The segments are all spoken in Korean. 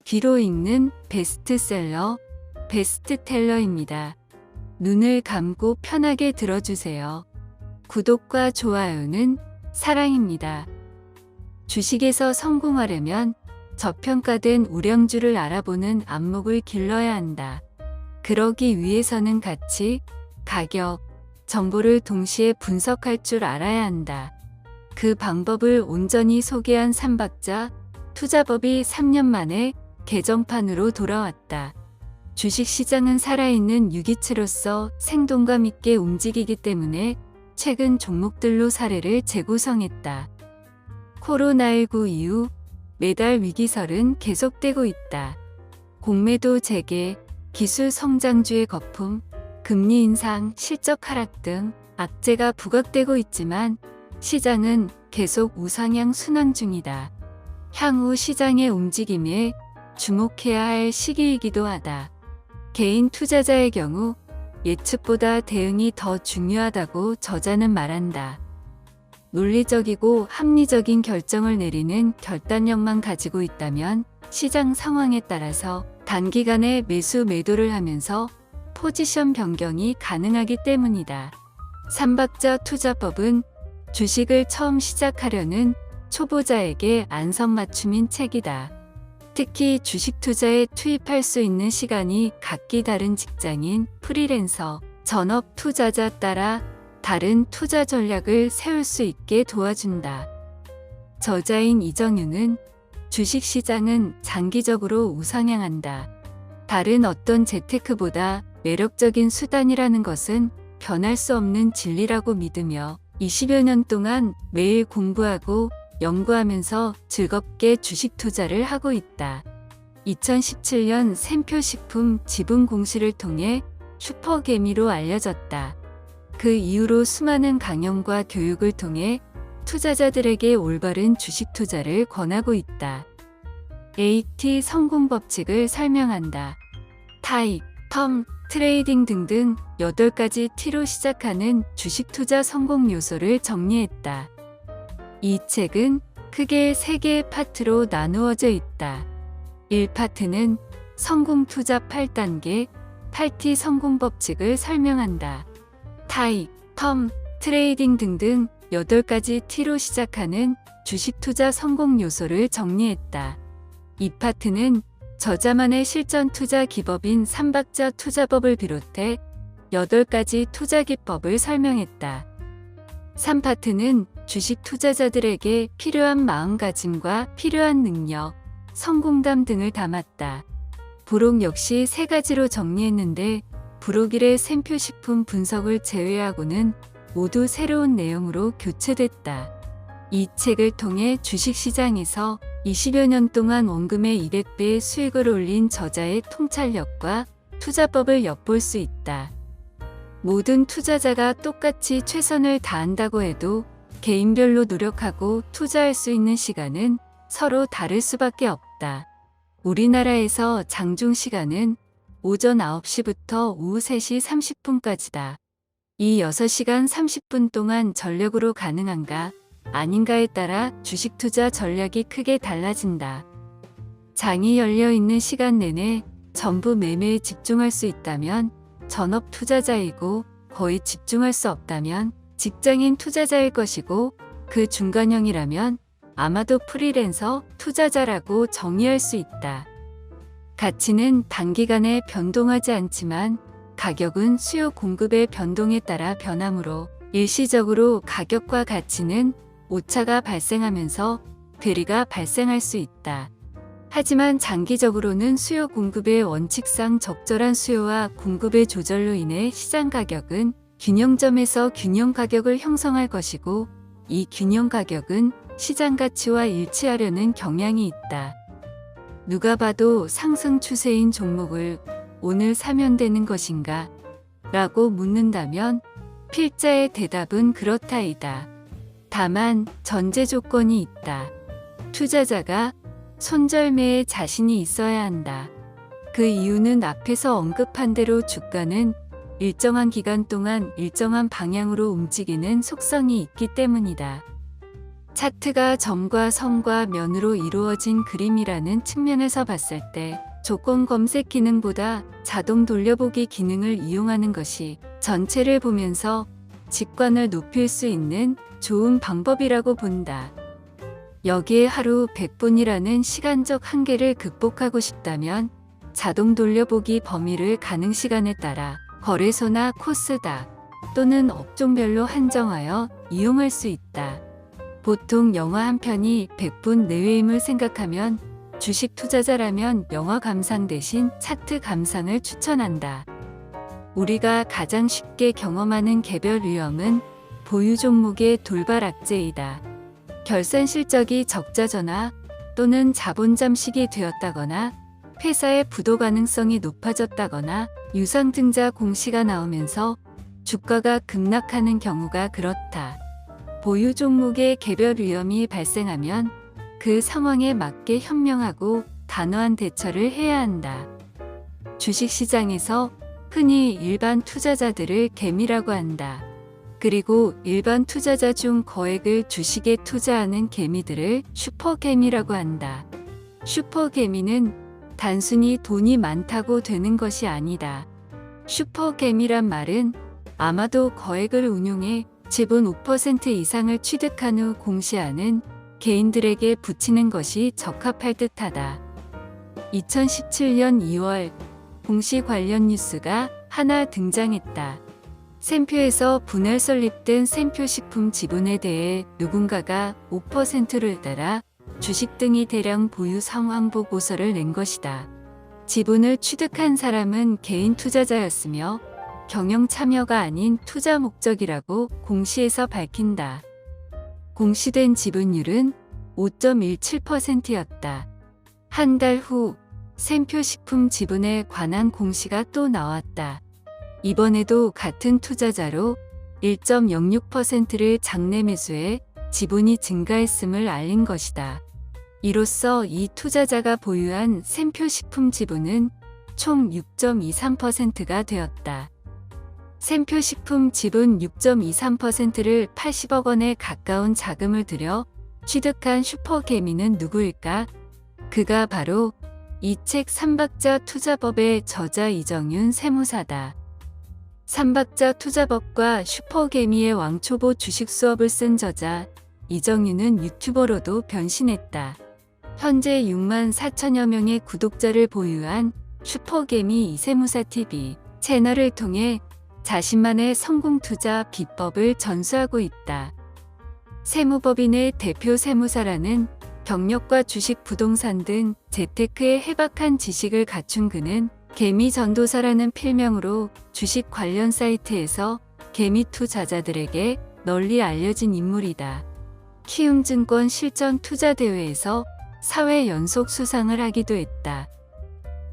귀로 읽는 베스트셀러, 베스트텔러입니다. 눈을 감고 편하게 들어주세요. 구독과 좋아요는 사랑입니다. 주식에서 성공하려면 저평가된 우량주를 알아보는 안목을 길러야 한다. 그러기 위해서는 가치, 가격, 정보를 동시에 분석할 줄 알아야 한다. 그 방법을 온전히 소개한 삼박자 투자법이 3년 만에 개정판으로 돌아왔다. 주식시장은 살아있는 유기체로서 생동감 있게 움직이기 때문에 최근 종목들로 사례를 재구성했다. 코로나19 이후 매달 위기설은 계속되고 있다. 공매도 재개, 기술 성장주의 거품, 금리 인상, 실적 하락 등 악재가 부각되고 있지만 시장은 계속 우상향 순항 중이다. 향후 시장의 움직임에 주목해야 할 시기이기도 하다. 개인 투자자의 경우 예측보다 대응이 더 중요하다고 저자는 말한다. 논리적이고 합리적인 결정을 내리는 결단력만 가지고 있다면 시장 상황에 따라서 단기간에 매수 매도를 하면서 포지션 변경이 가능하기 때문이다. 삼박자 투자법은 주식을 처음 시작하려는 초보자에게 안성맞춤인 책이다. 특히 주식 투자에 투입할 수 있는 시간이 각기 다른 직장인, 프리랜서, 전업 투자자 따라 다른 투자 전략을 세울 수 있게 도와준다. 저자인 이정윤은 주식시장은 장기적으로 우상향한다. 다른 어떤 재테크보다 매력적인 수단이라는 것은 변할 수 없는 진리라고 믿으며 20여 년 동안 매일 공부하고 연구하면서 즐겁게 주식 투자를 하고 있다. 2017년 샘표식품 지분 공시를 통해 슈퍼개미로 알려졌다. 그 이후로 수많은 강연과 교육을 통해 투자자들에게 올바른 주식 투자를 권하고 있다. AT 성공 법칙을 설명한다. 타입, 텀, 트레이딩 등등 8가지 T로 시작하는 주식 투자 성공 요소를 정리했다. 이 책은 크게 3개의 파트로 나누어져 있다. 1파트는 성공 투자 8단계, 8T 성공 법칙을 설명한다. 타입, 텀, 트레이딩 등등 8가지 T로 시작하는 주식 투자 성공 요소를 정리했다. 2파트는 저자만의 실전 투자 기법인 삼박자 투자법을 비롯해 8가지 투자 기법을 설명했다. 3파트는 주식 투자자들에게 필요한 마음가짐과 필요한 능력, 성공담 등을 담았다. 부록 역시 3가지로 정리했는데 부록 1의 샘표식품 분석을 제외하고는 모두 새로운 내용으로 교체됐다. 이 책을 통해 주식시장에서 20여 년 동안 원금의 200배의 수익을 올린 저자의 통찰력과 투자법을 엿볼 수 있다. 모든 투자자가 똑같이 최선을 다한다고 해도 개인별로 노력하고 투자할 수 있는 시간은 서로 다를 수밖에 없다. 우리나라에서 장중 시간은 오전 9시부터 오후 3시 30분까지다. 이 6시간 30분 동안 전력으로 가능한가 아닌가에 따라 주식 투자 전략이 크게 달라진다. 장이 열려 있는 시간 내내 전부 매매에 집중할 수 있다면 전업 투자자이고 거의 집중할 수 없다면 직장인 투자자일 것이고 그 중간형이라면 아마도 프리랜서 투자자라고 정의할 수 있다. 가치는 단기간에 변동하지 않지만 가격은 수요 공급의 변동에 따라 변하므로 일시적으로 가격과 가치는 오차가 발생하면서 괴리가 발생할 수 있다. 하지만 장기적으로는 수요 공급의 원칙상 적절한 수요와 공급의 조절로 인해 시장 가격은 균형점에서 균형 가격을 형성할 것이고 이 균형 가격은 시장 가치와 일치하려는 경향이 있다. 누가 봐도 상승 추세인 종목을 오늘 사면 되는 것인가? 라고 묻는다면 필자의 대답은 그렇다이다. 다만 전제 조건이 있다. 투자자가 손절매에 자신이 있어야 한다. 그 이유는 앞에서 언급한 대로 주가는 일정한 기간 동안 일정한 방향으로 움직이는 속성이 있기 때문이다. 차트가 점과 선과 면으로 이루어진 그림이라는 측면에서 봤을 때 조건 검색 기능보다 자동 돌려보기 기능을 이용하는 것이 전체를 보면서 직관을 높일 수 있는 좋은 방법이라고 본다. 여기에 하루 100분이라는 시간적 한계를 극복하고 싶다면 자동 돌려보기 범위를 가능 시간에 따라 거래소나 코스닥 또는 업종별로 한정하여 이용할 수 있다. 보통 영화 한 편이 100분 내외임을 생각하면 주식 투자자라면 영화 감상 대신 차트 감상을 추천한다. 우리가 가장 쉽게 경험하는 개별 위험은 보유 종목의 돌발 악재이다. 결산 실적이 적자전화 또는 자본 잠식이 되었다거나 회사의 부도 가능성이 높아졌다거나 유상증자 공시가 나오면서 주가가 급락하는 경우가 그렇다. 보유 종목의 개별 위험이 발생하면 그 상황에 맞게 현명하고 단호한 대처를 해야 한다. 주식시장에서 흔히 일반 투자자들을 개미라고 한다. 그리고 일반 투자자 중 거액을 주식에 투자하는 개미들을 슈퍼개미라고 한다. 슈퍼개미는 단순히 돈이 많다고 되는 것이 아니다. 슈퍼개미란 말은 아마도 거액을 운용해 지분 5% 이상을 취득한 후 공시하는 개인들에게 붙이는 것이 적합할 듯하다. 2017년 2월 공시 관련 뉴스가 하나 등장했다. 샘표에서 분할 설립된 샘표식품 지분에 대해 누군가가 5%를 따라 주식 등이 대량 보유 상황 보고서를 낸 것이다. 지분을 취득한 사람은 개인 투자자였으며 경영 참여가 아닌 투자 목적이라고 공시에서 밝힌다. 공시된 지분율은 5.17%였다. 한 달 후 샘표식품 지분에 관한 공시가 또 나왔다. 이번에도 같은 투자자로 1.06%를 장내 매수해 지분이 증가했음을 알린 것이다. 이로써 이 투자자가 보유한 샘표식품 지분은 총 6.23%가 되었다. 샘표식품 지분 6.23%를 80억 원에 가까운 자금을 들여 취득한 슈퍼개미는 누구일까? 그가 바로 이 책 삼박자 투자법의 저자 이정윤 세무사다. 삼박자 투자법과 슈퍼개미의 왕초보 주식 수업을 쓴 저자 이정윤은 유튜버로도 변신했다. 현재 6만 4천여 명의 구독자를 보유한 슈퍼개미 이세무사TV 채널을 통해 자신만의 성공 투자 비법을 전수하고 있다. 세무법인의 대표 세무사라는 경력과 주식, 부동산 등 재테크에 해박한 지식을 갖춘 그는 개미 전도사라는 필명으로 주식 관련 사이트에서 개미 투자자들에게 널리 알려진 인물이다. 키움증권 실전 투자대회에서 사회 연속 수상을 하기도 했다.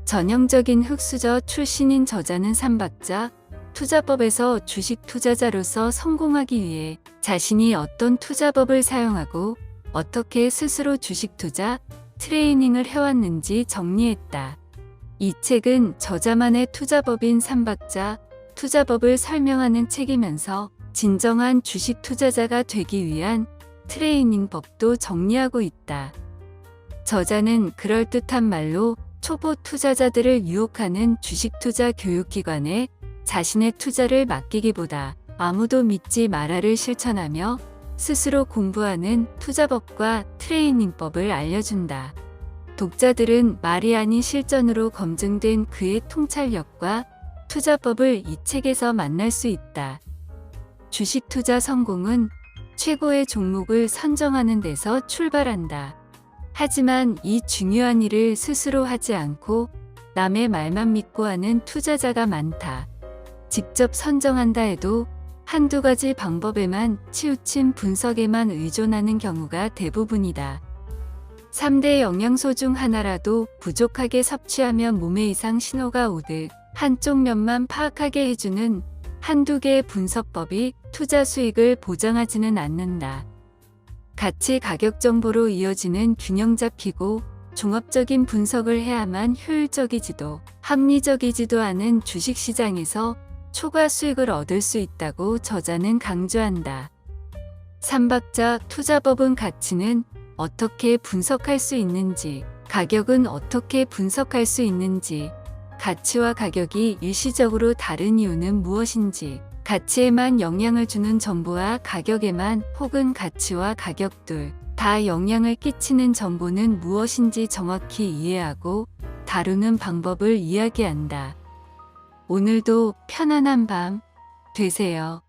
전형적인 흑수저 출신인 저자는 삼박자 투자법에서 주식 투자자로서 성공하기 위해 자신이 어떤 투자법을 사용하고 어떻게 스스로 주식 투자 트레이닝을 해왔는지 정리했다. 이 책은 저자만의 투자법인 삼박자 투자법을 설명하는 책이면서 진정한 주식 투자자가 되기 위한 트레이닝 법도 정리하고 있다. 저자는 그럴듯한 말로 초보 투자자들을 유혹하는 주식 투자 교육기관에 자신의 투자를 맡기기보다 아무도 믿지 마라를 실천하며 스스로 공부하는 투자법과 트레이닝법을 알려준다. 독자들은 말이 아닌 실전으로 검증된 그의 통찰력과 투자법을 이 책에서 만날 수 있다. 주식 투자 성공은 최고의 종목을 선정하는 데서 출발한다. 하지만 이 중요한 일을 스스로 하지 않고 남의 말만 믿고 하는 투자자가 많다. 직접 선정한다 해도 한두 가지 방법에만 치우친 분석에만 의존하는 경우가 대부분이다. 3대 영양소 중 하나라도 부족하게 섭취하면 몸에 이상 신호가 오듯 한쪽 면만 파악하게 해주는 한두 개의 분석법이 투자 수익을 보장하지는 않는다. 가치 가격 정보로 이어지는 균형 잡히고 종합적인 분석을 해야만 효율적이지도 합리적이지도 않은 주식시장에서 초과 수익을 얻을 수 있다고 저자는 강조한다. 삼박자 투자법은 가치는 어떻게 분석할 수 있는지, 가격은 어떻게 분석할 수 있는지, 가치와 가격이 일시적으로 다른 이유는 무엇인지, 가치에만 영향을 주는 정보와 가격에만 혹은 가치와 가격 둘 다 영향을 끼치는 정보는 무엇인지 정확히 이해하고 다루는 방법을 이야기한다. 오늘도 편안한 밤 되세요.